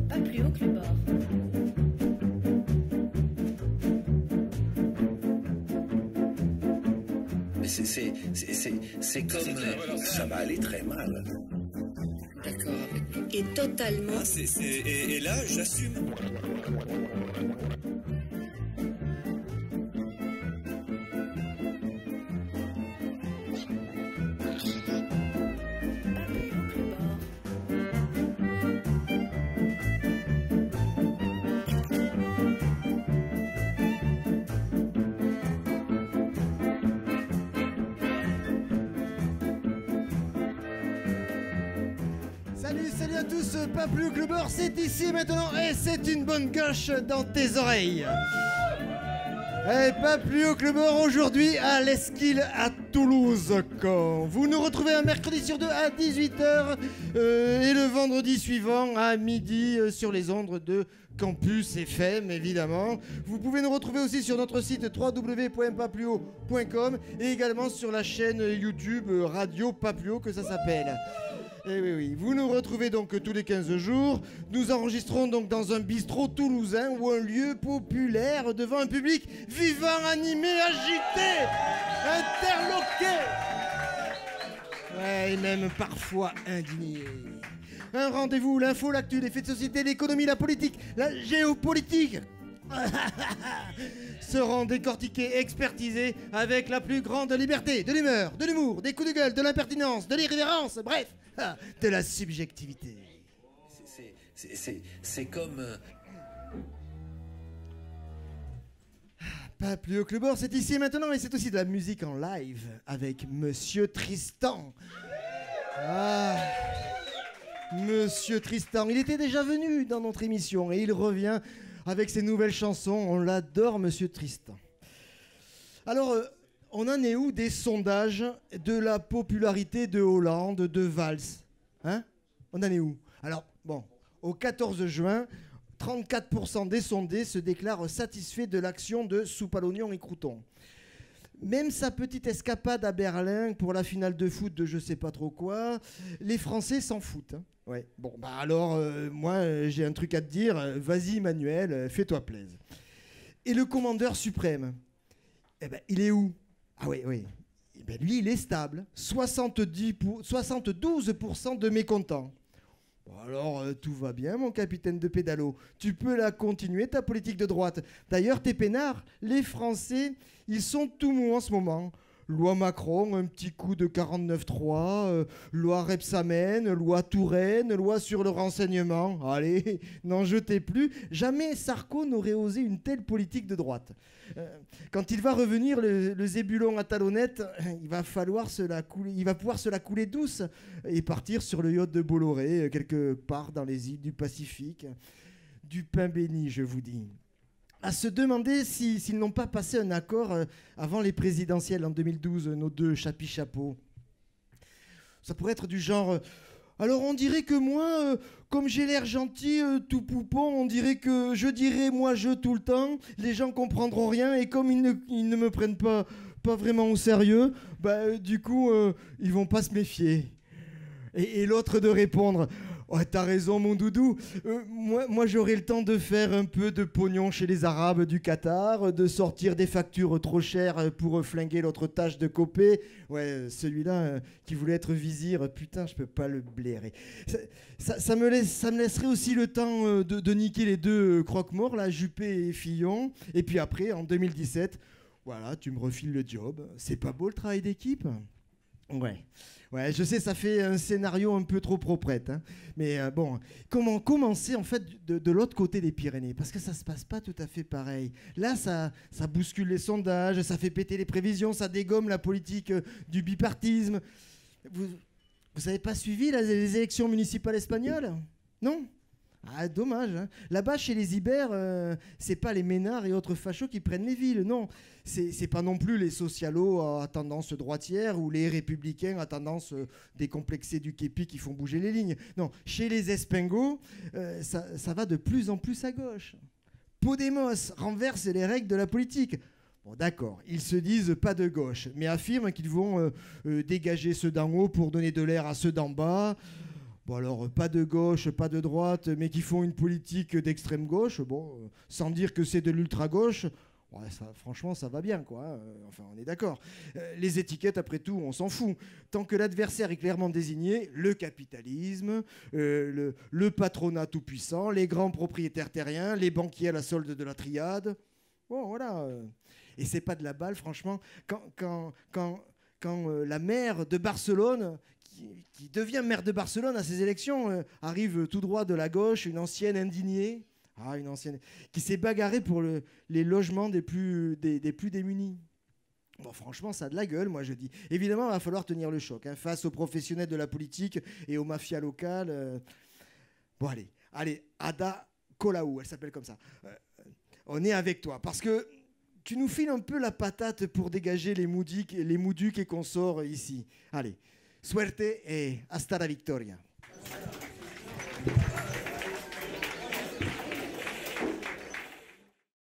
Pas plus haut que le bord. Mais c'est comme... ça va aller très mal. D'accord avec. Et totalement. Et là, j'assume. Salut à tous, pas plus que le beurre, c'est ici maintenant et c'est une bonne gauche dans tes oreilles. Et pas plus haut que le beurre aujourd'hui à l'Esquile à Toulouse. Quand vous nous retrouvez un mercredi sur deux à 18h et le vendredi suivant à midi sur les ondes de Campus FM évidemment. Vous pouvez nous retrouver aussi sur notre site www.papluo.com et également sur la chaîne YouTube Radio Papluo que ça s'appelle. Et oui, vous nous retrouvez donc tous les 15 jours. Nous enregistrons donc dans un bistrot toulousain ou un lieu populaire devant un public vivant, animé, agité, interloqué. Ouais, et même parfois indigné. Un rendez-vous, l'info, l'actu, les faits de société, l'économie, la politique, la géopolitique seront décortiqués, expertisés avec la plus grande liberté, de l'humeur, de l'humour, des coups de gueule, de l'impertinence, de l'irrévérence, bref, de la subjectivité. C'est comme... Pas plus haut que le bord, c'est ici et maintenant et c'est aussi de la musique en live avec Monsieur Tristan. Ah, Monsieur Tristan, il était déjà venu dans notre émission et il revient avec ses nouvelles chansons. On l'adore, Monsieur Tristan. Alors, on en est où des sondages de la popularité de Hollande, de Valls? Hein? On en est où? Alors, bon, au 14 juin, 34% des sondés se déclarent satisfaits de l'action de soupe à l'oignon et croûtons. Même sa petite escapade à Berlin pour la finale de foot de je sais pas trop quoi, les Français s'en foutent. Hein. Ouais. Bon, bah alors, moi, j'ai un truc à te dire. Vas-y, Manuel, fais-toi plaisir. Et le commandeur suprême, eh ben, il est où? Ah oui, oui. Eh ben, lui, il est stable. 72% de mécontents. Bon, alors, tout va bien, mon capitaine de pédalo. Tu peux la continuer, ta politique de droite. D'ailleurs, t'es peinard. Les Français, ils sont tout mous en ce moment. Loi Macron, un petit coup de 49.3, loi Rebsamen, loi Touraine, loi sur le renseignement. Allez, n'en jetez plus. Jamais Sarko n'aurait osé une telle politique de droite. Quand il va revenir, le zébulon à talonnette, il va pouvoir se la couler douce et partir sur le yacht de Bolloré, quelque part dans les îles du Pacifique. Du pain béni, je vous dis. À se demander s'ils n'ont pas passé un accord avant les présidentielles en 2012, nos deux chapi-chapeaux. Ça pourrait être du genre... alors on dirait que moi, comme j'ai l'air gentil, tout poupon, on dirait que je dirais moi je tout le temps, les gens comprendront rien et comme ils ne me prennent pas vraiment au sérieux, bah, du coup, ils vont pas se méfier. Et l'autre de répondre... oh, t'as raison, mon doudou. Moi j'aurai le temps de faire un peu de pognon chez les Arabes du Qatar, de sortir des factures trop chères pour flinguer l'autre tâche de copé. Ouais, celui-là qui voulait être vizir, putain, je peux pas le blairer. Ça me laisserait aussi le temps de niquer les deux croque-morts, là, Juppé et Fillon. Et puis après, en 2017, voilà, tu me refiles le job. C'est pas beau le travail d'équipe ? Ouais. Ouais, je sais, ça fait un scénario un peu trop proprette. Hein. Mais bon, comment commencer en fait de l'autre côté des Pyrénées? Parce que ça se passe pas tout à fait pareil. Là, ça bouscule les sondages, ça fait péter les prévisions, ça dégomme la politique du bipartisme. Vous avez pas suivi les élections municipales espagnoles? Non? Ah, dommage. Hein. Là-bas, chez les Ibères, c'est pas les Ménards et autres fachos qui prennent les villes, non. C'est pas non plus les socialos à tendance droitière ou les républicains à tendance décomplexée du képi qui font bouger les lignes. Non, chez les Espingos, ça va de plus en plus à gauche. Podemos renverse les règles de la politique. Bon, d'accord, ils se disent pas de gauche, mais affirment qu'ils vont dégager ceux d'en haut pour donner de l'air à ceux d'en bas. Bon alors, pas de gauche, pas de droite, mais qui font une politique d'extrême gauche, bon, sans dire que c'est de l'ultra-gauche, ouais, ça, franchement, ça va bien, quoi. Enfin, on est d'accord. Les étiquettes, après tout, on s'en fout. Tant que l'adversaire est clairement désigné, le capitalisme, le patronat tout-puissant, les grands propriétaires terriens, les banquiers à la solde de la triade. Bon, voilà. Et c'est pas de la balle, franchement. Quand la maire de Barcelone, qui devient maire de Barcelone à ces élections, arrive tout droit de la gauche, une ancienne indignée, une ancienne, qui s'est bagarrée pour les logements des plus démunis. Bon, franchement, ça a de la gueule, moi je dis. Évidemment, il va falloir tenir le choc face aux professionnels de la politique et aux mafias locales. Bon, allez, Ada Colau, elle s'appelle comme ça. On est avec toi, parce que tu nous files un peu la patate pour dégager les mouducs et consorts ici. Allez, suerte et hasta la victoria.